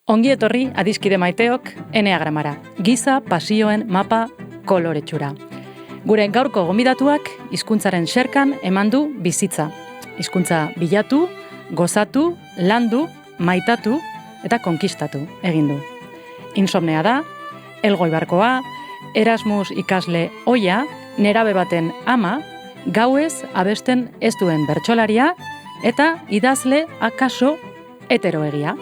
Ongi etorri adiskide maiteok eneagramara, giza pasioen mapa koloretsura. Gure gaurko gonbidatuak hizkuntzaren xerkan eman du bizitza. Hizkuntza bilatu, gozatu, landu, maitatu eta konkistatu egin du. Insomnea da, Elgoi Barkoa, Erasmus ikasle oia, nerabe baten ama, gauez abesten ez duen bertsolaria eta idazle akaso heteroegia.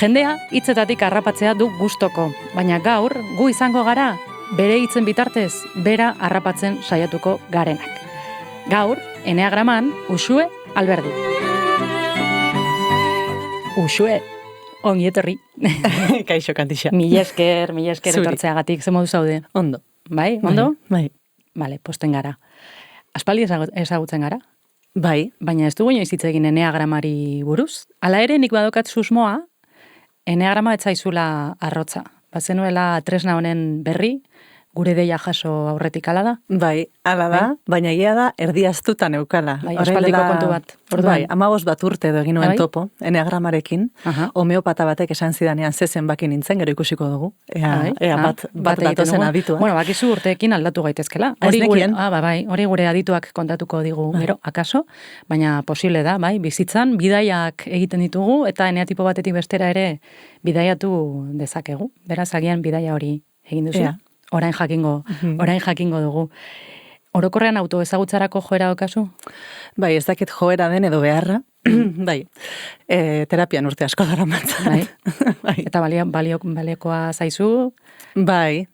Jendea hitzetatik harrapatzea du gustoko, baina gaur gu izango gara bere hitzen bitartez bera harrapatzen saiatuko garenak. Gaur, eneagraman, Uxue Alberdi. Uxue, ongi etorri. Kaixo, Kantixa. Mila esker etortzeagatik, ze modu zaude? Ondo. Bai, ondo? Bai. Bale, posten gara. Aspaldi ezagutzen gara? Bai. Baina ez dugu inoiz hitz egin eneagramari buruz. Hala ere, nik badokat susmoa, eneagrama ez zaizula arrotza. Bazenuela tresna honen berri, gure deia jaso aurretik ala da? Bai, ala da, baina egia da erdiaztuta neukala. Bai, aspaldiko kontu bat. Bai, 15 bat urte edo egin nuen topo, eneagramarekin, homeopata batek esan zidanean zezen baki nintzen, gero ikusiko dugu. Bat datozen aditua. Bueno, bakizu urteekin aldatu gaitezkela. Hori gure adituak kontatuko digu gero, akaso, baina posible da, bai, bizitzan, bidaiak egiten ditugu, eta eneatipo batetik bestera ere bidaiatu dezakegu. Beraz, agian bidaia hori egin duzu. Orain jakingo dugu. Orokorrean autoezagutzarako joera daukazu? Bai, ez dakit joera den edo beharra. Bai, terapian urte asko dara matzat. Bai. Eta baliokoa zaizu? Bai,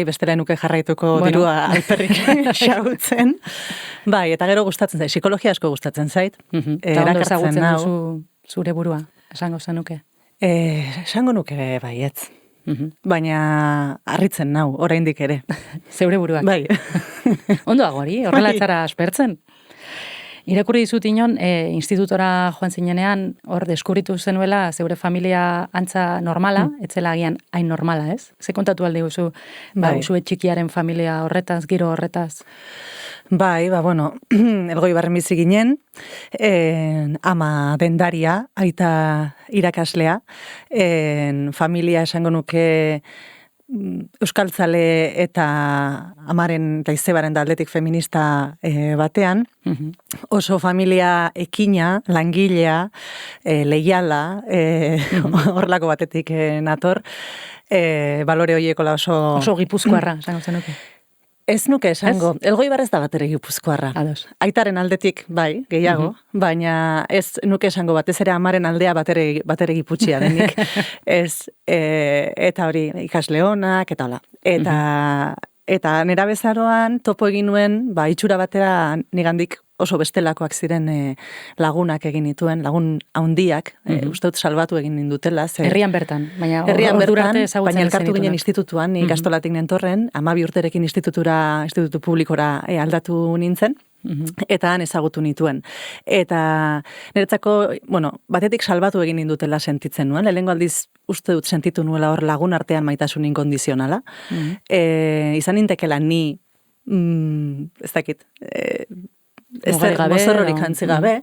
bestela nuke jarraituko dirua alperrik xautzen. Bai, eta gero gustatzen zait, psikologia asko gustatzen zait. Eta ondo ezagutzen duzu zure burua, esango zenuke? Esango nuke baietz. Baina harritzen nau, oraindik ere. Zeure buruak. Bai. Ondo agori, horrela etzara aspertzen. Irakurri dizut inon, institutora joan zinenean, hor deskubritu zenuela, zeure familia antza normala, etzela agian hain normala, ez? Ze kontatu alde guzu, zue txikiaren familia horretaz, giro horretaz? Bai, bueno, Elgoi Barren bizi ginen, ama dendaria, aita irakaslea, familia esango nuke euskaltzale eta amaren eta izebaren da aldetik feminista batean, oso familia ekina, langilea, leiala, horlako batetik nator, balore horieko oso gipuzkoarra, esango zenuke. Ez nuke esango, Elgoi Barrez da batere gipuzkoarra. Ados. Aitaren aldetik, bai, gehiago, baina ez nuke esango batez ere amaren aldea batere giputxia denik. Eta hori ikasleonak, eta hola. Eta nera bezaroan topo egin nuen, itxura batera nigandik oso bestelakoak ziren lagunak egin nituen, lagun haundiak, uste dut salbatu egin nindutela. Herrian bertan, baina elkartu ginen institutuan, ni ikastolatik nentorren, 12 urterekin institutu publikora aldatu nintzen, eta han ezagutu nituen. Eta niretzako, batetik salbatu egin nindutela sentitzen nuen, lehengo aldiz uste dut sentitu nuela hor lagun artean maitasun inkondizionala. Izan nintekela ni, ez dakit, mozorrorik jantzi gabe,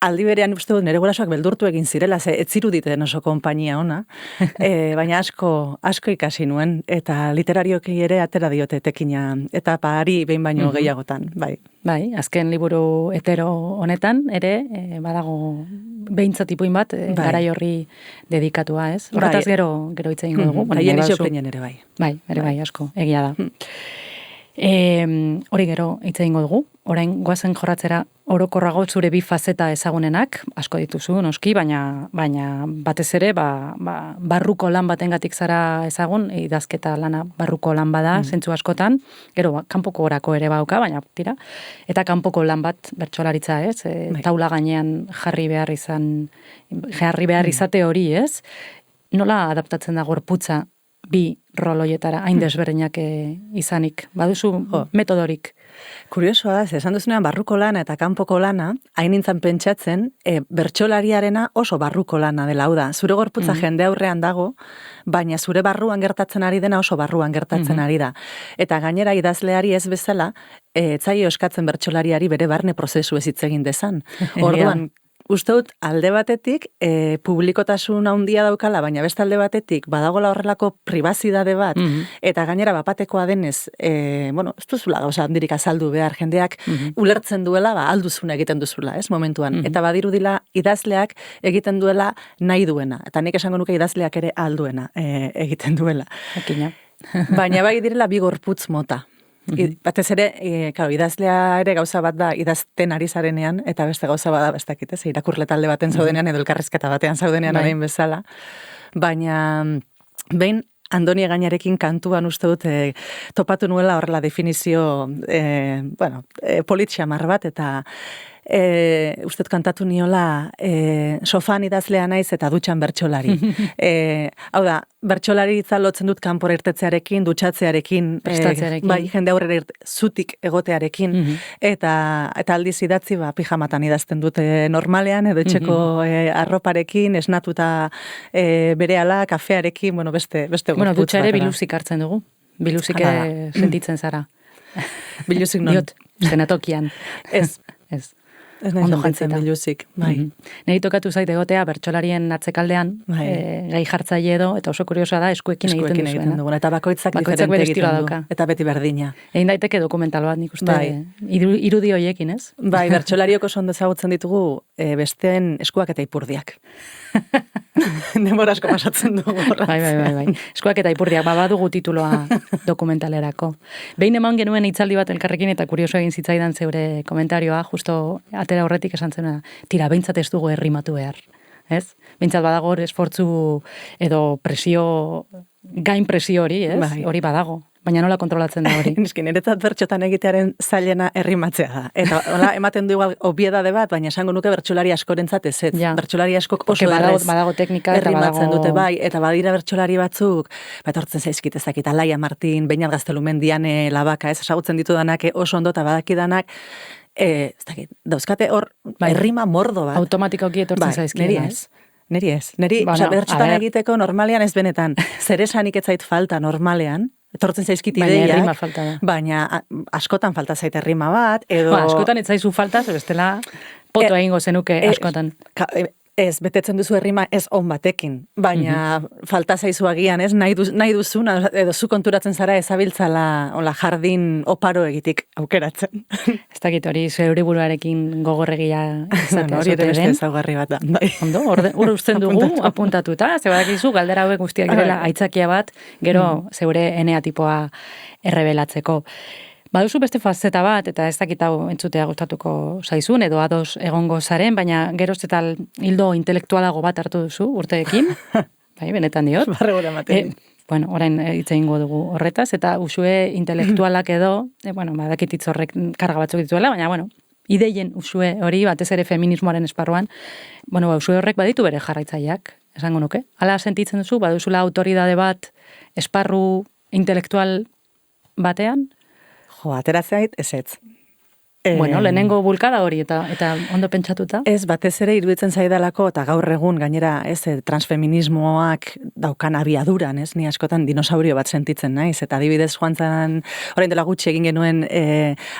aldi berean uste dut nire gurasoak beldurtu egin zirela, ez ziruditen oso konpainia ona, baina asko ikasi nuen, eta literarioki ere atera diote tekina, eta pari behin baino gehiagotan, bai. Bai, azken liburu hetero honetan, ere, badago behintzatipuin bat, garai horri dedikatua, ez? Horretaz gero hitz egingo dugu. Haien isopeinen ere bai. Bai, ere bai, asko, egia da. Hori gero hitz egingo dugu, orain goazen jorratzera orokorrago zure bi fazeta ezagunenak, asko dituzu, noski, baina batez ere, barruko lan batengatik zara ezagun, idazketa lana barruko lan bada, zentzu askotan, gero, kanpoko orako ere bauka, baina tira, eta kanpoko lan bat bertsolaritza, ez? Taula gainean jarri behar izate hori, ez? Nola adaptatzen da gorputza bi roloietara, hain desberdinak izanik? Baduzu metodorik? Kuriosoa da, esan duzunean barruko lana eta kanpoko lana, hain nintzen pentsatzen, bertsolariarena oso barruko lana dela, hau da. Zure gorputza jende aurrean dago, baina zure barruan gertatzen ari dena oso barruan gertatzen ari da. Eta gainera idazleari ez bezala, etzaio eskatzen bertsolariari bere barne prozesu ez hitz egin dezan. Orduan, Uste dut alde batetik publikotasun handia daukala, baina beste alde batetik badagola horrelako pribazidade bat, eta gainera bapatekoa denez, bueno, ez duzula gauza handirik azaldu behar, jendeak ulertzen duela, alduzuna egiten duzula, ez, momentuan. Eta badirudila idazleak egiten duela nahi duena. Eta nik esango nuke idazleak ere alduena egiten duela. Jakina. Baina bai direla bi gorputz mota. Batez ere, idazlea ere gauza bat da idazten ari zarenean, eta beste gauza bat da bestakit, ez, irakurle talde baten zaudenean, edo elkarrizketa batean zaudenean orain bezala. Baina, behin, Andoni Egañarekin kantuan uste dut topatu nuela horrela definizio, politxamar bat, eta uste dut kantatu niola sofan idazlea naiz eta dutxan bertsolari. Hau da, bertsolari lotzen dut kanpora irtetzearekin, dutxatzearekin, bai, jende aurrera zutik egotearekin, eta aldiz idatzi, pijamatan idazten dute normalean, edo etxeko arroparekin, esnatuta berehala, kafearekin, beste Bueno, dutxa ere biluzik hartzen dugu. Biluzik sentitzen zara. Biluzik non? Diot, zenatokian. Ez. Ez ondo jantzen biluzik. Bai. Neri tokatu zaite egotea bertsolarien atzekaldean, gai jartzaile edo, eta oso kuriosoa da, eskuekin egiten duzuena. Eta bakoitzak diferente egiten du. Eta beti berdina. Egin daiteke dokumental bat, nik uste, irudi hoiekin, ez? Bai, bertsolariok oso ondo ezagutzen ditugu besteen eskuak eta ipurdiak. Denbora asko pasatzen dugu. Bai. Eskuak eta ipurdiak, badugu tituloa dokumentalerako. Behin eman genuen hitzaldi bat elkarrekin, eta kurioso egin zitzaidan zeure komentarioa, justo atera horretik esan zena, tira, behintzat ez dugu errimatu behar. Ez? Behintzat badago esfortzu edo presio, gain presio hori, ez? Hori badago. Baina nola kontrolatzen da hori? Niskin, niretzat bertxotan egitearen zailena errimatzea da. Eta hola, ematen du igual obiedade bat, baina esango nuke bertsolari askorentzat ez. Bertsolari askok oso badago teknika eta errimatzen dute, bai. Eta badira bertsolari batzuk, etortzen zaizkit ezakit, Alaia Martin, Beñat Gaztelumen, Diane Labaka, ez esagutzen ditu danak, oso ondo eta badakidanak, dauzkate hor, errima mordo bat. Automatikoki etortzen zaizkit. Neri ez. Bertxotan egiteko normalean ez benetan. Zeresanik ez zait falta normalean, etortzen zaizkit ideiak, baina askotan falta zaite rima bat, edo... askotan ez zaizu falta, bestela poto egingo zenuke askotan. Ez, betetzen duzu errima ez on batekin, baina falta zaizu agian, ez, nahi duzuna, edo zu konturatzen zara ezabiltzala jardin oparo egitik aukeratzen. Ez dakit hori, zeure buruarekin gogorregia izatea. Hori ere beste ezaugarri bat da. Ondo, hor usten dugu apuntatuta, ze badakizu galdera hauek guztiak direla aitzakia bat, gero zeure enea tipoa errebelatzeko. Baduzu beste fazeta bat, eta ez dakit hau entzutea gustatuko zaizun, edo ados egongo zaren, baina geroz eta hildo intelektualago bat hartu duzu urteekin, bai, benetan diot. Barregura ematen. Bueno, orain hitz egingo dugu horretaz, eta usue intelektualak edo, badakit hitz horrek karga batzuk dituela, baina, ideien usue hori, batez ere feminismoaren esparruan, usue horrek baditu bere jarraitzaileak, esango nuke. Hala sentitzen duzu, baduzula autoridade bat, esparru intelektual batean? Atera zait, ez. Lehenengo bulkada hori eta ondo pentsatuta? Ez, batez ere iruditzen zaidalako, eta gaur egun gainera, transfeminismoak daukan abiaduran, ni askotan dinosaurio bat sentitzen naiz, eta adibidez joan zen, orain dela gutxi egin genuen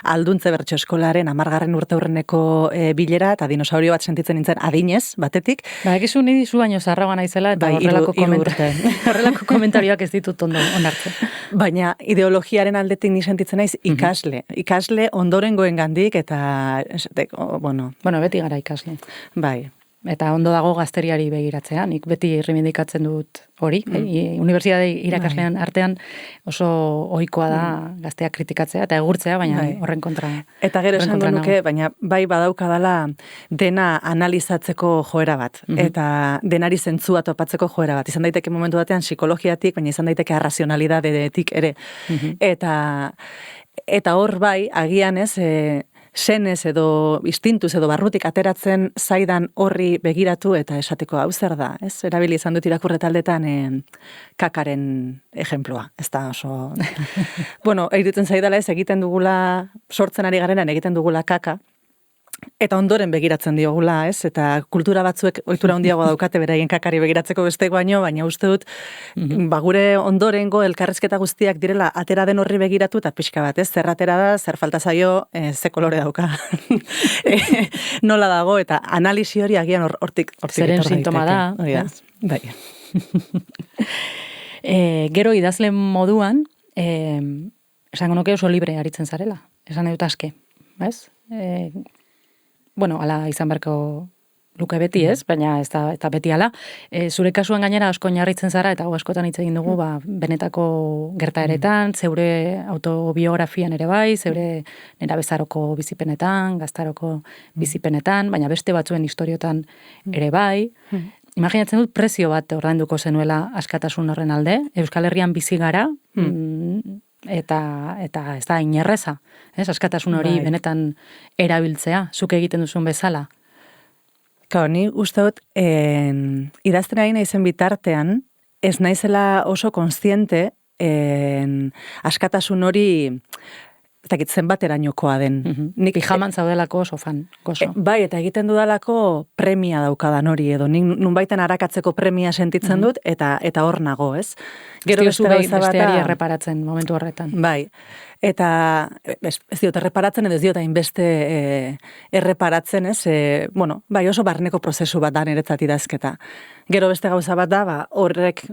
alduntze bertso eskolaren 10. urteurreneko bilera, eta dinosaurio bat sentitzen nintzen adinez, batetik. Egizu niri zu baino zarragoa naizela, eta horrelako komentarioak ez ditut ondo onartzen. Baina ideologiaren aldetik ni sentitzen naiz ikasle ondorengoen gandik, eta, beti gara ikasle. Bai. Eta ondo dago gazteriari begiratzea, nik beti errimindikatzen dut hori, unibertsitate irakaslean artean oso ohikoa da gazteak kritikatzea, eta egurtzea, baina horren kontra. Eta gero esango nuke, baina bai badaukadala dena analizatzeko joera bat, eta denari zentzua topatzeko joera bat. Izan daiteke momentu batean psikologiatik, baina izan daiteke arrazionalidadetik ere. Eta hor bai, agian ez, senez edo istintuz edo barrutik ateratzen zaidan horri begiratu eta esateko hau zer da, ez? Erabili izan dut irakurretaldetan kakaren ejemploa, ez da oso... Iruditzen zaidala ez, egiten dugula, sortzen ari garenan egiten dugula kaka, eta ondoren begiratzen diogula, ez? Eta kultura batzuek ohitura handiagoa daukate beraien kakari begiratzeko beste baino, baina uste dut gure ondorengo elkarrizketa guztiak direla atera den horri begiratu eta pixka bat, ez? Zer atera da, zer falta zaio, ze kolore dauka. Nola dago eta analisi hori agian hortik zeren sintoma da, ez? Bai. Gero idazle moduan, esango nuke oso libre aritzen zarela. Esan dut aske, ez? Bueno, ala izan beharko luke beti, ez? Baina ez da beti ala. Zure kasuan gainera asko oinarritzen zara, eta askotan hitz egin dugu, benetako gertaeretan, zeure autobiografian ere bai, zeure nerabezaroko bizipenetan, gaztaroko bizipenetan, baina beste batzuen istoriotan ere bai. Imaginatzen dut prezio bat ordainduko zenuela askatasun horren alde, Euskal Herrian bizi gara, eta ez da inerreza, ez? Askatasun hori benetan erabiltzea, zuk egiten duzun bezala. Ni uste dut, idazten ari naizen bitartean, ez naizela oso kontziente askatasun hori ez dakit zenbaterainokoa den. Nik pijaman zaudelako oso fan, gozo. Bai, eta egiten dudalako premia daukadan hori, edo nik nunbaiten arakatzeko premia sentitzen dut, eta hor nago, ez? Gero besteari erreparatzen momentu horretan. Bai, eta ez diot erreparatzen, edo ez diot hainbeste erreparatzen, ez? Bueno, bai, oso barneko prozesu bat da niretzat idazketa. Gero beste gauza bat da, horrek,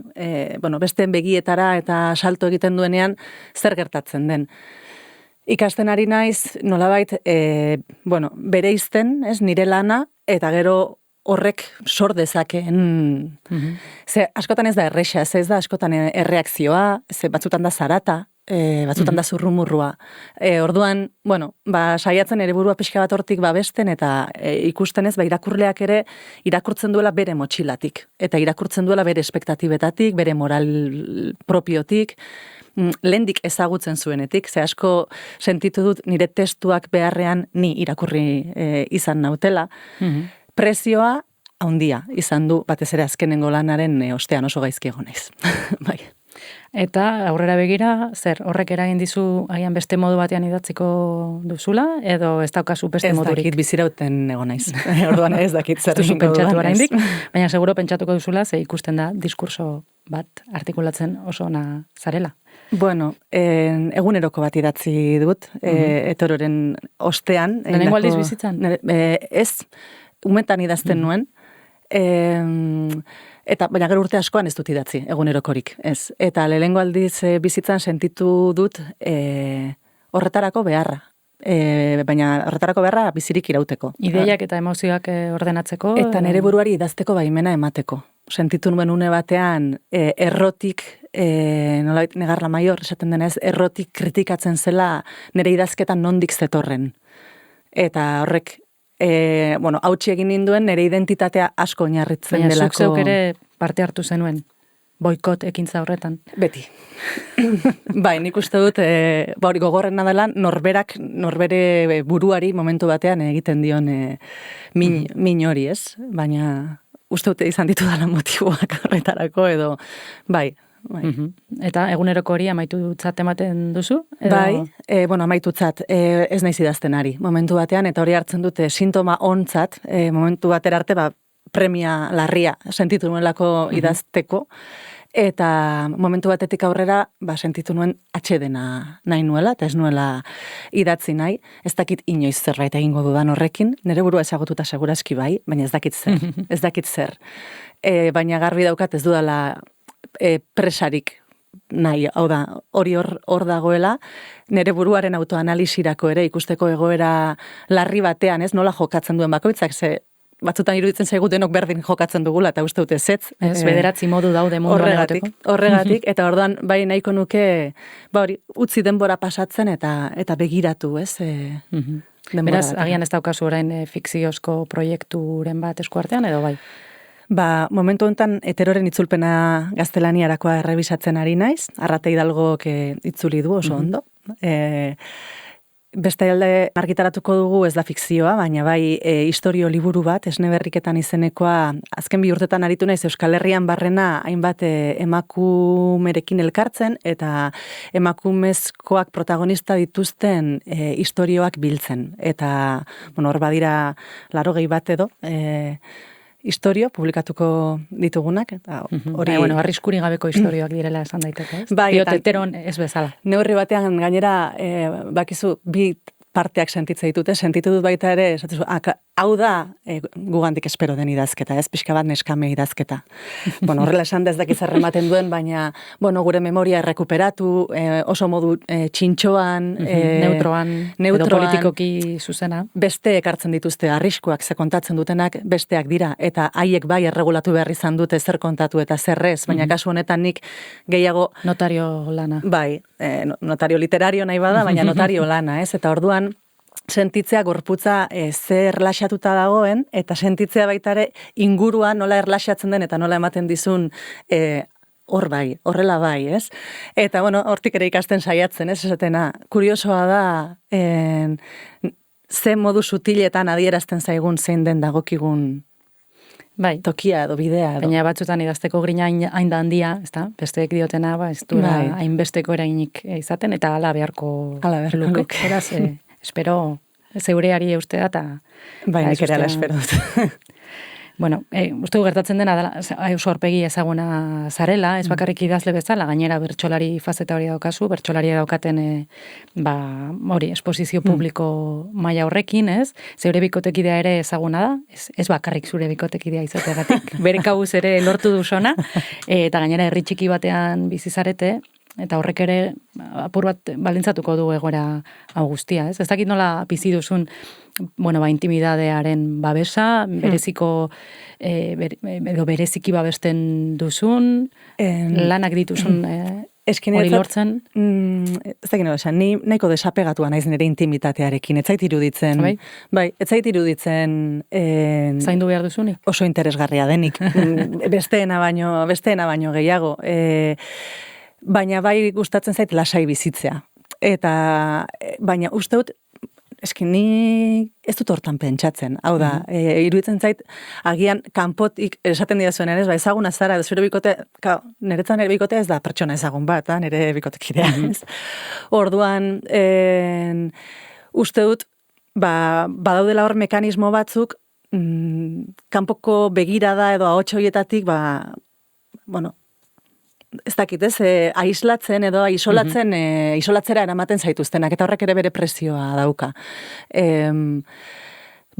besteen begietara eta salto egiten duenean zer gertatzen den. Ikasten ari naiz, nolabait, bereizten, ez, nire lana, eta gero horrek sor dezakeen. Ze, askotan ez da erresa, ez da askotan erreakzioa, ze batzutan da zarata, batzutan da zurrumurrua. Orduan, saiatzen ere burua pixka bat hortik babesten, eta ikusten ez, irakurleak ere irakurtzen duela bere motxilatik, eta irakurtzen duela bere espektatibetatik, bere moral propiotik, lehendik ezagutzen zuenetik, ze asko sentitu dut nire testuak beharrean ni irakurri izan nautela. Prezioa handia izan du, batez ere azkenengo lanaren ostean oso gaizki egon naiz. Bai. Eta aurrera begira, zer, horrek eragin dizu agian beste modu batean idatziko duzula, edo ez daukazu beste modurik? Ez dakit bizirauten egon naiz. Orduan ez dakit zer duzu pentsatu oraindik, baina seguro pentsatuko duzula, ze ikusten da diskurso bat artikulatzen oso ona zarela. Bueno, eguneroko bat idatzi dut, etororen ostean. Lehenengo aldiz bizitzan? Ez, umetan idazten nuen, eta baina gero urte askoan ez dut idatzi, egunerokorik, ez. Eta lehenengo aldiz bizitzan sentitu dut horretarako beharra. Baina horretarako beharra bizirik irauteko. Ideiak eta emozioak ordenatzeko? Eta nire buruari idazteko baimena emateko. Sentitu nuen une batean errotik, nolabait negarla maior, esaten denez, errotik kritikatzen zela nire idazketan nondik zetorren. Eta horrek, hautsi egin ninduen nire identitatea asko oinarritzen delako. Baina zuk zeuk ere parte hartu zenuen, boikot ekintza horretan. Beti. Bai, nik uste dut, hori gogorrena dela, norbere buruari momentu batean egiten dion min hori, ez? Baina uste dute izan ditu dela motiboak horretarako, edo, bai. Eta eguneroko hori amaitutzat ematen duzu? Bai, amaitutzat, ez naiz idazten ari, momentu batean, eta hori hartzen dute sintoma ontzat, momentu batera arte, premia larria sentitu nuelako idazteko, eta momentu batetik aurrera, sentitu nuen atxedena nahi nuela, eta ez nuela idatzi nahi, ez dakit inoiz zerbait egingo dudan horrekin, nire burua ezagututa seguraski bai, baina ez dakit zer. Baina garbi daukat ez dudala presarik nahi, hau da, hori hor dagoela, nire buruaren autoanalisirako ere ikusteko egoera larri batean, ez nola jokatzen duen bakoitzak, ze batzutan iruditzen zaigu denok berdin jokatzen dugula, eta uste dute zetz. Ez, bederatzi modu daude mundu negateko. Horregatik, eta orduan bai nahiko nuke, hori, utzi denbora pasatzen eta begiratu, ez? Beraz, agian ez daukazu orain fikziozko proiekturen bat eskuartean, edo bai? Momentu honetan heteroren itzulpena gaztelaniarakoa errebisatzen ari naiz, Arrate Hidalgok itzuli du oso ondo. beste alde argitaratuko dugu ez da fikzioa, baina bai historio liburu bat, Esne Berriketan izenekoa, azken 2 urtetan aritu naiz Euskal Herrian barrena hainbat emakumerekin elkartzen, eta emakumezkoak protagonista dituzten istorioak biltzen. Eta, hor badira 80 bat edo, historio publikatuko ditugunak, eta hori... Arriskuri gabeko historioak direla esan daiteke, ez? Bai, Bioteteron ez bezala. Neurri batean gainera, bakizu, bi parteak sentitzen ditute, sentitu dut baita ere, hau da gugandik espero den idazketa, ez pixka bat neskame idazketa. Horrela esan ez dakiz errematen duen, baina gure memoria errekuperatu, oso modu txintxoan, neutroan, edo politikoki zuzena. Beste ekartzen dituzte arriskuak ze kontatzen dutenak besteak dira, eta haiek bai erregulatu behar izan dute zer kontatu eta zer ez, baina kasu honetan nik gehiago... Notario lana. Bai, notario literario nahi bada, baina notario lana, ez? Eta orduan, sentitzea gorputza zer erlaxatuta dagoen, eta sentitzea baita ere ingurua nola erlaxatzen den eta nola ematen dizun hor bai, horrela bai, ez? Eta, hortik ere ikasten saiatzen, ez? Esatena, kuriosoa da, ze modu sutiletan adierazten zaigun zein den dagokigun tokia edo bidea. Baina batzutan idazteko grina hain da handia, ezta? Besteek diotena, ez dura hainbesteko erainik izaten, eta hala beharko lukek. Beraz, espero zeureari euste da, eta... Bai, nik ere ala espero dut. Uste gertatzen dena oso aurpegi ezaguna zarela, ez bakarrik idazle bezala, gainera bertsolari fazeta hori daukazu, bertsolari daukaten esposizio publiko maila horrekin, ez? Zeure bikotekidea ere ezaguna da, ez bakarrik zure bikotekidea izateagatik, bere kabuz ere lortu duzona, eta gainera herri txiki batean bizizarete, eta horrek ere apur bat balintzatuko du egoera hau guztia, ez? Ez dakit nola bizi duzun, intimidadearen babesa, bereziko, edo bereziki babesten duzun, lanak dituzun hori lortzen. Ez dakit nola esan, ni nahiko desapegatua naiz nire intimitatearekin, ez zait iruditzen. Bai, ez zait iruditzen... Zaindu behar duzunik? Oso interesgarria denik, besteena baino gehiago. Baina bai gustatzen zait lasai bizitzea. Baina uste dut, ni ez dut hortan pentsatzen. Hau da, iruditzen zait, agian kanpotik esaten dira zuen, ez, ezaguna zara, edo zure bikote, niretzan nire bikote ez da pertsona ezagun bat, nire bikotekidea. Orduan, uste dut, badaudela hor mekanismo batzuk, kanpoko begirada edo ahots horietatik, ez dakit, ez, aislatzen edo isolatzera eramaten zaituztenak, eta horrek ere bere presioa dauka.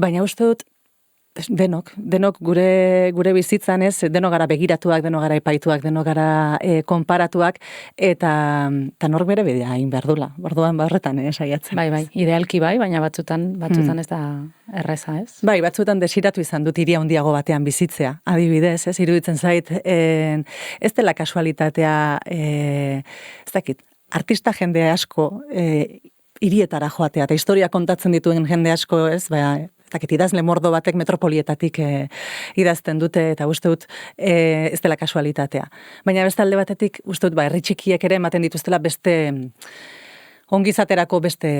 Baina uste dut, denok gure bizitzan, ez, denok gara begiratuak, denok gara epaituak, denok gara konparatuak, eta nork bere bidea hain behar dula. Orduan horretan saiatzen. Bai, idealki bai, baina batzutan ez da erreza, ez? Bai, batzutan desiratu izan dut hiria handiago batean bizitzea, adibidez, ez, iruditzen zait, ez dela kasualitatea, ez dakit, artista jende asko hirietara joatea, eta historia kontatzen dituen jende asko, ez, idazle mordo batek metropolietatik idazten dute, eta uste dut ez dela kasualitatea. Baina beste alde batetik, uste dut, herri txikiek ere ematen dituztela beste ongizaterako beste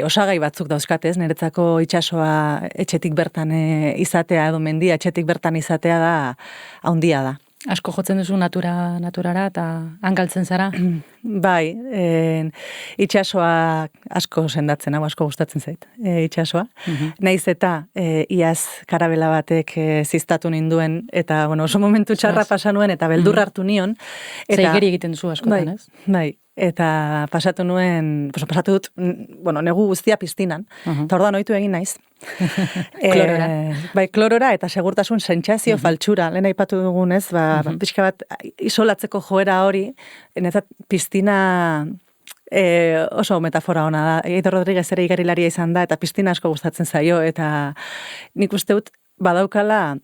osagai batzuk dauzkatez, niretzako itsasoa etxetik bertan izatea, edo mendia etxetik bertan izatea da, handia da. Asko jotzen duzu naturara eta hangaltzen zara? Bai, itsasoa asko sendatzen, asko gustatzen zait, itsasoa. Naiz eta iaz karabela batek ziztatu ninduen, eta oso momentu txarra pasa nuen, eta beldur hartu nion. Zeigeri egiten duzu askotan, ez? Bai, eta pasatu dut, negu guztia piztinan, eta orduan ohitu egin naiz. Klorora. Bai, klorora eta segurtasun sentsazio faltsura. Lehen aipatu dugunez, pixka bat isolatzeko joera hori, netzat piztina oso metafora ona da. Eitor Rodriguez ere igarilaria izan da, eta piztina asko gustatzen zaio, eta nik uste dut badaukala,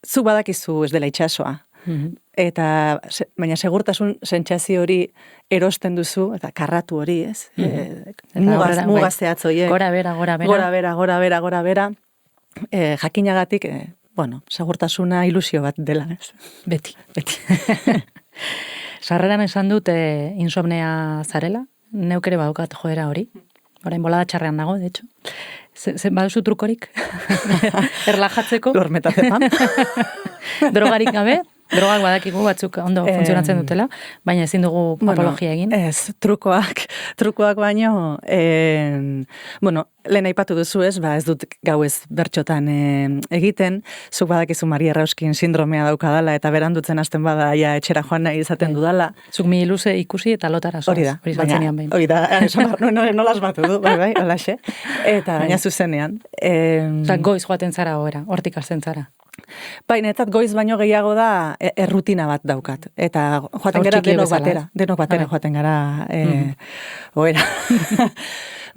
zu badakizu ez dela itsasoa. Eta, baina segurtasun sentsazio hori erosten duzu, eta karratu hori, ez? Mugazteatz horiek. Gora bera. Jakinagatik, segurtasuna ilusio bat dela, ez? Beti. Sarreran esan dut insomnea zarela, neuk ere badukat joera hori. Orain bolada txarrean dago, de hecho. Baduzu trukorik? Erlajatzeko? Dormetazepan. Drogarik gabe? Drogak badakigu batzuk ondo funtzionatzen dutela, baina ezin dugu apologia egin. Ez, trukoak baino, lehen aipatu duzu ez, ez dut gauez bertxotan egiten, zuk badakizu Maria Rauskin sindromea daukadala, eta berandutzen hasten bada ja etxera joan nahi izaten dudala. Zuk mi luze ikusi eta lotara zoaz. Hori da, nola asmatu du, bai, holaxe. Eta baina zuzenean. Goiz joaten zara hortik hasten zara. Bai, netzat goiz baino gehiago da errutina bat daukat. Eta joaten gara denok batera joaten gara oera.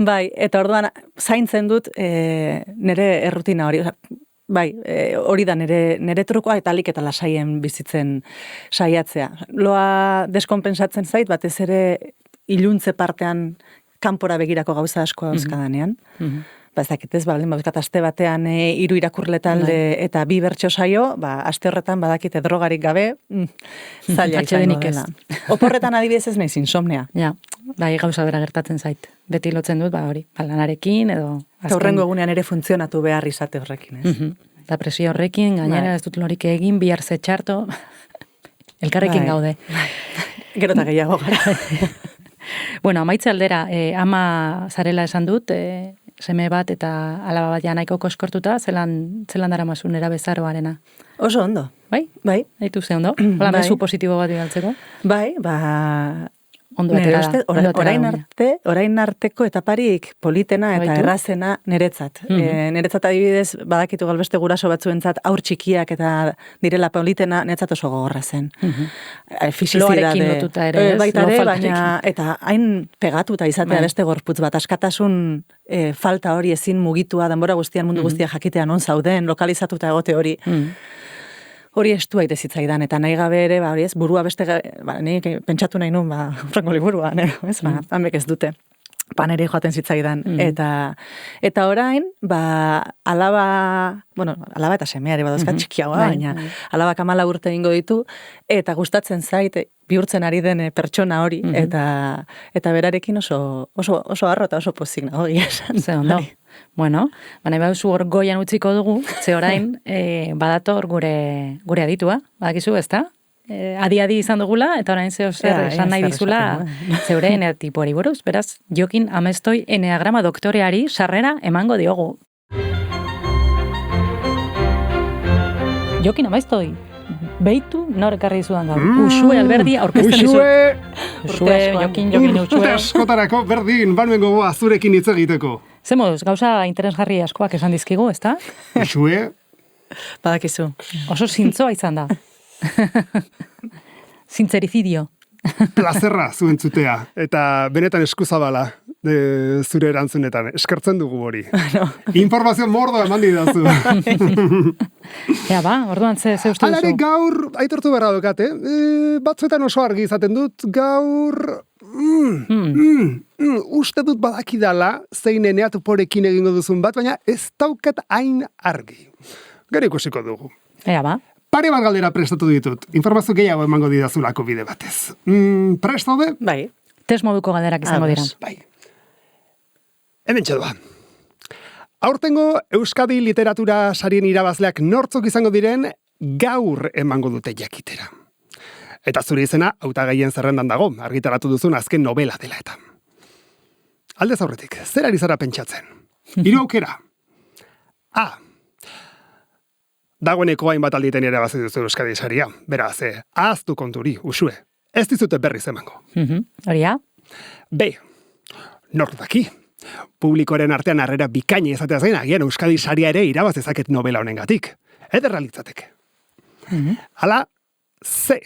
Bai, eta orduan zaintzen dut nire errutina hori. Bai, hori da nire trukoa eta alik eta lasaien bizitzen saiatzea. Loa deskonpensatzen zait, batez ere iluntze partean kanpora begirako gauza asko dauzkadanean. Ez dakitez, aste batean 3 irakurle talde eta 2 bertso saio, aste horretan badakite drogarik gabe, zaila izango dela. Oporretan adibidez ez naiz insomnea. Ja, gauza bera gertatzen zait. Beti lotzen dut, hori, lanarekin edo... Horrengo egunean ere funtzionatu behar izate horrekin, ez? Eta presio horrekin, gainera ez dut lorik egin, bihar ze txarto, elkarrekin gaude. Gero eta gehiago gara. Bueno, amaitze aldera, ama zarela esan dut, seme bat eta alaba bat nahiko koskortuta, zelan dara mazun erabezaroarena? Oso ondo. Bai? Bai. Haitu ze ondo? Hola, mezu positibo bat bidaltzeko? Bai, ondo atera da. Orain arteko etaparik politena eta errazena niretzat. Niretzat adibidez, badakitu galbeste guraso batzuentzat aur txikiak eta direla politena, niretzat oso gogorra zen. Loarekin lotuta ere, ez? Baita ere, baina, eta hain pegatuta izatea beste gorputz bat, askatasun falta hori ezin mugitua, denbora guztian mundu guztia jakitea non zauden, lokalizatuta egote hori. Hori estua ite zitzaidan, eta nahi gabe ere, hori ez, burua beste, nik pentsatu nahi nun, frango liburua, ez, hanbek ez dute. Paneri joaten zitzaidan. Eta orain, alaba eta semeare badozkat txikiagoa, baina alabak 14 urte ingo ditu, eta gustatzen zait, bihurtzen ari den pertsona hori, eta berarekin oso harro eta oso pozik nago, esan. Ze ondo. Bueno, baina bauzu hor goian utziko dugu, ze orain badator gure aditua, badakizu, ezta? Adi izan dugula, eta orain zer esan nahi dizula zeure eneatipoari buruz. Beraz, Jokin Amestoi eneagrama doktoreari sarrera emango diogu. Jokin Amestoi, beitu nor ekarri dizudan gaur. Uxue Alberdi aurkezten dizu. Uxue, Jokin Uxue. Askotarako berdin, banuen gogoa zurekin hitz egiteko. Zemoduz, gauza interesgarri askoak esan dizkigu, ezta? Uxue. Badakizu. Oso zintzoa izan da. Sincericidio. Plazerra zuentzutea, eta benetan eskuzabala zure erantzunetan. Eskertzen dugu hori. Informazio mordo eman didazu. Ja, orduan ze uste duzu? Alare gaur, aitortu berra dokate, batzuetan oso argi izaten dut, gaur... uste dut badakidala, zein eneatuporekin egingo duzun bat, baina ez daukat hain argi. Gero ikusiko dugu. Ja, Pare bat galdera prestatu ditut. Informazio gehiago emango didazulako bide batez. Prestaude? Bai. Test moduko galderak izango dira. Bai. Hemen txedoa. Aurtengo Euskadi literatura sarien irabazleak nortzuk izango diren gaur emango dute jakitera. Eta zure izena hautagaien zerrendan dago, argitaratu duzun azken novela dela eta. Aldez aurretik, zer ari zara pentsatzen? 3 aukera. A. Dagoeneko hainbat alditen ere bazi duzu Euskadi saria. Beraz, ahaztu konturi, Uxue. Ez dizute berriz emango. Hori A. B. Nor daki. Publikoaren artean harrera bikaini izatea zain, agian Euskadi saria ere irabaz dezaket novela honengatik. Ederra litzateke. Hala, C.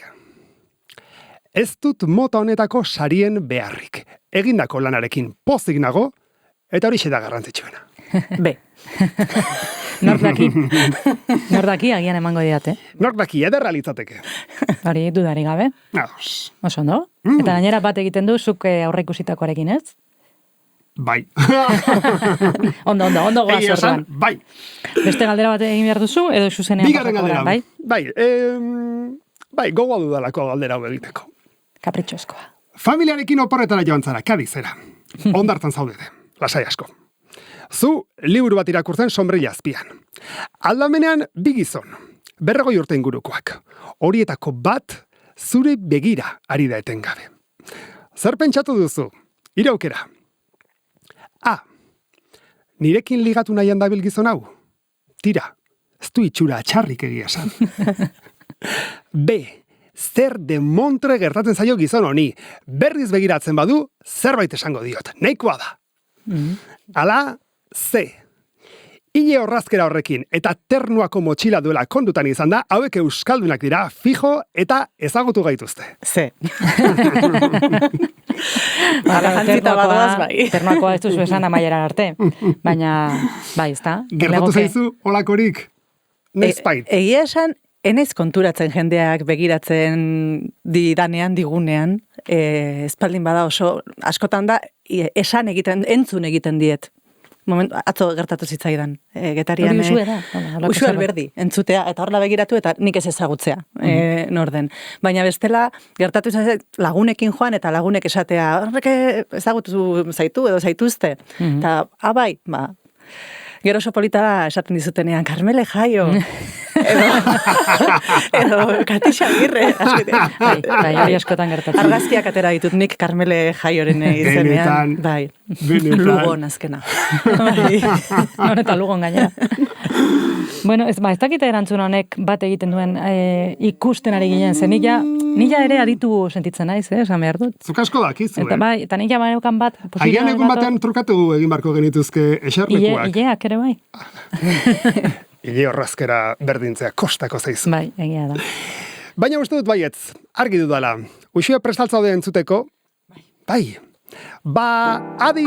Ez dut mota honetako sarien beharrik. Egindako lanarekin pozik nago, eta horixe da garrantzitsuena. B. Nordaki agian emango didate. Nordaki, ederra litzateke. Hori dudari gabe. Ados. Oso ondo. Eta gainera bat egiten du, zuk aurreikusitakoarekin, ez? Bai. Ondo goaz orduan. Bai. Beste galdera bat egin behar duzu, edo zuzenean pasako da, bai? Bai, gogoa dudalako galdera hau egiteko. Kapritxoskoa. Familiarekin oporretara joan zara, Kadizera. Ondartzan zaudete, lasai asko. Zu liburu bat irakurtzen sombrilla azpian. Aldamenean 2 gizon, 40 urte ingurukoak. Horietako bat zure begira ari da etengabe. Zer pentsatu duzu? Hiru aukera. A. Nirekin ligatu nahian dabil gizon hau? Tira, ez du itxura txarrik egia esan. B. Zer demontre gertatzen zaio gizon honi. Berriz begiratzen badu, zerbait esango diot. Nahikoa da. Ala, C. Ile horrazkera horrekin eta ternuako motxila duela kondutan izan da, hauek euskaldunak dira, fijo eta ezagutu gaituzte. Ze. Jantzita badoaz, bai. Ternuakoa ez duzu esan amaieran arte. Baina, bai, ez da? Gertatu zaizu olakorik? Nezpait. Egia esan, enaiz konturatzen jendeak begiratzen digunean, espaldin bada oso, askotan da, entzun egiten diet. Atzo gertatu zitzaidan, Getarian. Usu alberdi, entzutea, eta horla begiratu, eta nik ez ezagutzea, norden. Baina bestela, gertatu izan lagunekin joan, eta lagunek esatea, horrek ezagutu zaitu, edo zaituzte. Eta, bai, gero oso polita da esaten dizutenean, Carmele Jaio, edo Katixa Agirre. Bai, hori askotan gertatzen. Argazkiak atera ditut nik Carmele Jaioren izenean. Bai, Lugon azkena. Hor eta Lugon gainera. Bueno, ez dakite erantzun honek bat egiten duen ikusten ari ginen, zen nila ere aditu sentitzen naiz, esan behar dut. Zuk asko dakizu, Eta bai, eta nila baneukan bat. Agian egun batean trukatu egin barko genituzke eserlekuak. Ileak ere bai. Ile horrazkera berdintzea kostako zaizu. Bai, egia da. Baina uste dut baietz, argi dudala. Uxue prestaltzaude entzuteko? Bai. Adi!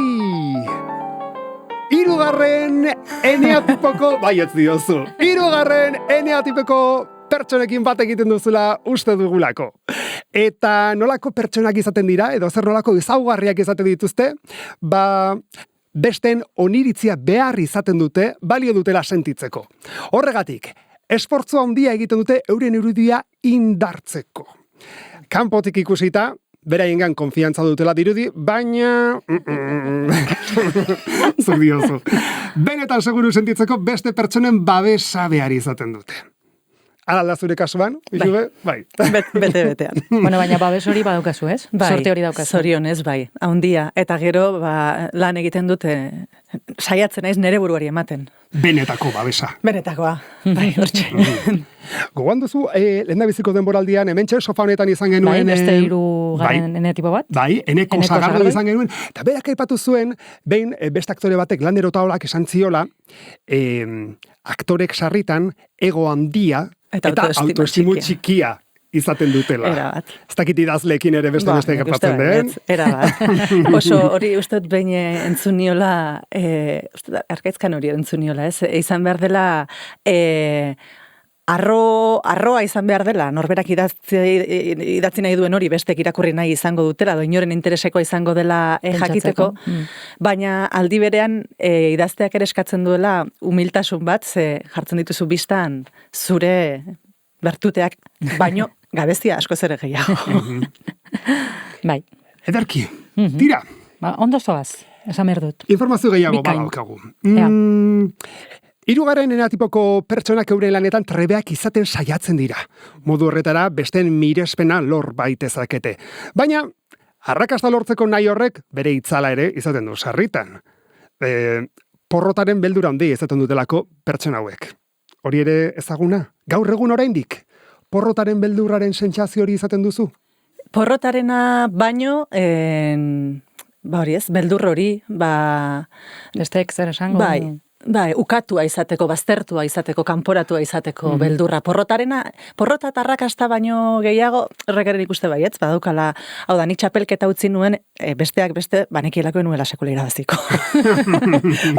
3. eneatipoko, baietz diozu. 3. eneatipeko pertsonekin bat egiten duzula uste dugulako. Eta nolako pertsonak izaten dira, edo zer nolako ezaugarriak izaten dituzte, besten oniritzia behar izaten dute, balio dutela sentitzeko. Horregatik, esfortzu handia egiten dute euren irudia indartzeko. Kanpotik ikusita, beraiengan konfiantza dutela dirudi, baina... Zuk diozu. Benetan seguru sentitzeko beste pertsonen babesa behar izaten dute. Ala zure kasuan, bai. Bete-betean. Bueno, baina babes hori badaukazu, ez? Bai, sorte hori daukazu. Zorionez, bai, handia. Eta gero, lan egiten dute, saiatzen naiz nere buruari ematen. Benetako babesa. Benetakoa, bai, hortxe. Gogoan duzu, lehendabiziko denboraldian, hementxe sofa honetan izan genuen... Bai, beste 3 eneatipo bat. Bai, eneko sagardo izan genuen. Eta berak aipatu zuen, behin beste aktore batek, Lander Otaolak esan ziola, aktorek sarritan, ego handia, eta autoestimu txikia izaten dutela. Erabat. Ez dakit idazleekin ere beste gertatzen den. Erabat. Oso hori uste dut behin entzun niola, arkaitzkan hori entzun niola, ez? Izan behar dela... Arroa izan behar dela, norberak idatzi nahi duen hori bestek irakurri nahi izango dutela, inoren intereseko izango dela jakiteko, baina aldi berean idazteak ere eskatzen duela humiltasun bat, ze jartzen dituzu bistan zure bertuteak, baino gabezia asko ere gehiago. Bai. Ederki, tira. Ondo zoaz, esan behar dut. Informazio gehiago badaukagu. 3. eneatipoko pertsonak euren lanetan trebeak izaten saiatzen dira. Modu horretara, besten mirespena lor baitezakete. Baina, arrakasta lortzeko nahi horrek, bere itzala ere izaten du sarritan. Porrotaren beldura handi izaten dutelako pertsona hauek. Hori ere ezaguna? Gaur egun oraindik? Porrotaren beldurraren sentsazio hori izaten duzu? Porrotarena baino, hori ez, beldur hori, Besteek zer esango? Bai, ukatua izateko, baztertua izateko, kanporatua izateko beldurra. Porrota eta arrakasta baino gehiago, errekaren ikuste baietz, badaukala, hau da, nik txapelketa utzi nuen, besteak beste, banekielako nuela sekula irabaziko.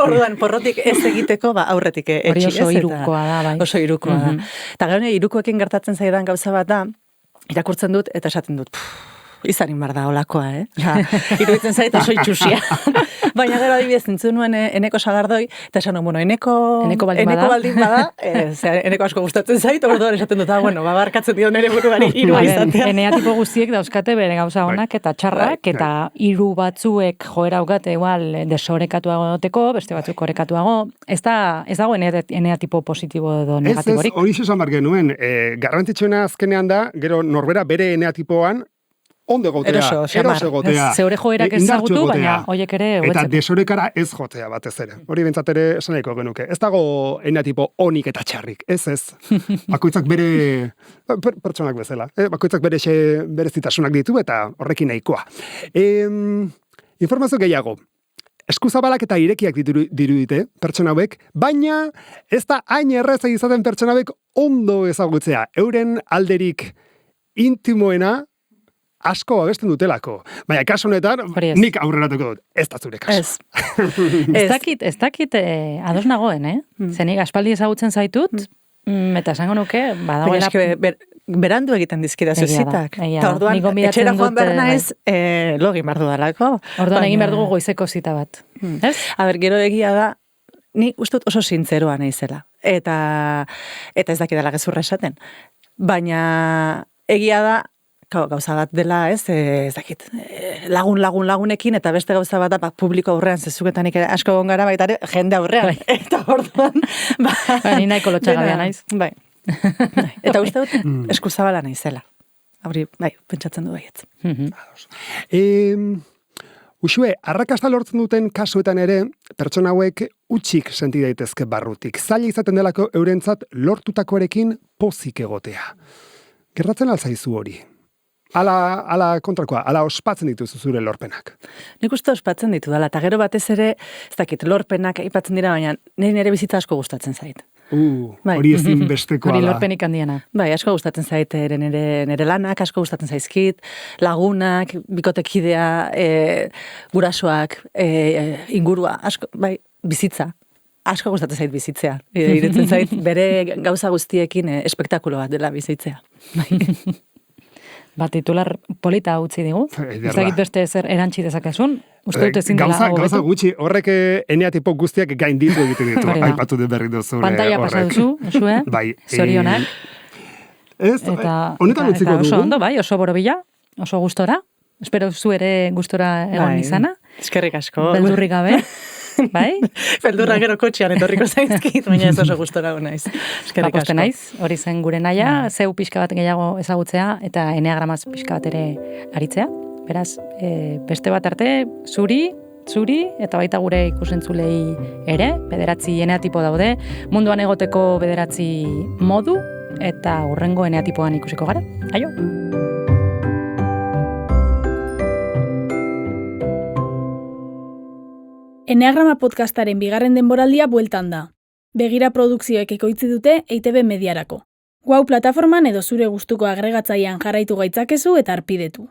Orduan, porrotik ez egiteko, aurretik etxi. Hori oso irukoa da, bai. Oso irukoa da. Eta gero, irukoekin gertatzen zaidan gauza bat da, irakurtzen dut, eta esaten dut, izanin bar da olakoa, iruditzen zait oso itxusia. Baina gero adibidez nintzen nuen eneko sagardoi, eta esan bueno, eneko baldin bada, eneko asko gustatzen zait, orduan esaten dut, bueno, barkatzen dio nire buruari irua izatea. Enea tipo guztiek dauzkate bere gauza honak eta txarrak, eta hiru batzuek joera aukate igual desorekatuago doteko, beste batzuk orekatuago, ez dago enea tipo positibo edo negatiborik. Ez, hori esan bar genuen, garrantzitsuena azkenean da, gero norbera bere enea tipoan, ondo gotea, eroso gotea. Zeure joerak ezagutu, baina hoiek ere eta desorekara ez jotea batez ere. Hori bentsat ere esan nahiko genuke. Ez dago enea tipo onik eta txarrik. Ez. Bakoitzak bere pertsonak bezala. Bakoitzak bere zitasunak ditu eta horrekin nahikoa. Informazio gehiago. Eskuzabalak eta irekiak dirudite pertsona hauek, baina ez da hain erreza izaten pertsona hauek ondo ezagutzea. Euren alderik intimoena asko abesten dutelako. Baina, kasu honetan, nik aurreratuko dut. Ez da zure kasu. Ez dakit ados nagoen, Zenik aspaldi ezagutzen zaitut, eta esango nuke, badagoela... Berandu egiten dizkida zuzitak. Eta orduan, etxera joan behar naiz, login bardu dalako. Orduan egin behar dugu goizeko zita bat. Ez? Gero egia da, ni ustut oso zintzeroa naizela. Eta ez dakidala gezurra esaten. Baina egia da, gauza bat dela, ez dakit, lagunekin, eta beste gauza bat da, publiko aurrean, zezuketan ere asko gongara, baita ere, jende aurrean. Eta orduan, ni nahiko lotxagabea naiz. Bai. Eta uste dut, eskuzabala naizela. Hori, pentsatzen du baietz. Uxue, arrakasta lortzen duten kasuetan ere, pertsona hauek utxik senti daitezke barrutik. Zaila izaten delako eurentzat lortutakoarekin pozik egotea. Gertatzen alzaizu hori? Ala kontrakoa, ala ospatzen dituzu zure lorpenak. Nik uste ospatzen ditu dela, eta gero batez ere, ez dakit, lorpenak aipatzen dira, baina nire bizitza asko gustatzen zait. Hori ezin bestekoa da. Hori lorpenik handiena. Bai, asko gustatzen zait nire lanak, asko gustatzen zaizkit, lagunak, bikotekidea, gurasoak, ingurua, asko, bai, bizitza. Asko gustatzen zait bizitzea. Iretzen zait, bere gauza guztiekin espektakulo bat dela bizitzea. Titular polita utzi digu. Ez dakit beste zer erantzi dezakezun. Uste dut ezin dela hobetu. Gauza gutxi, horrek enea tipo guztiak gainditu egiten ditu. Aipatu dut berri duzu. Pantalla pasa duzu, usue, zorionak. Honetan utziko dugu. Oso ondo, oso borobila, oso gustora. Espero zu ere gustora egon izana. Eskerrik asko. Beldurrik gabe. Bai? Beldurra gero kotxean etorriko zaizkit, baina ez oso gustora naiz. Eskerrik asko. Naiz, hori zen gure naia, zeu pixka bat gehiago ezagutzea, eta eneagramaz pixka bat ere aritzea. Beraz, beste bat arte, zuri, eta baita gure ikusentzulei ere, 9 eneatipo daude, munduan egoteko 9 modu, eta hurrengo eneatipoan ikusiko gara. Aio! Eneagrama podcastaren 2. denboraldia bueltan da. Begira produkzioek ekoitzi dute EITB Mediarako. Wow plataforman edo zure gustuko agregatzailean jarraitu gaitzakezu eta arpidetu.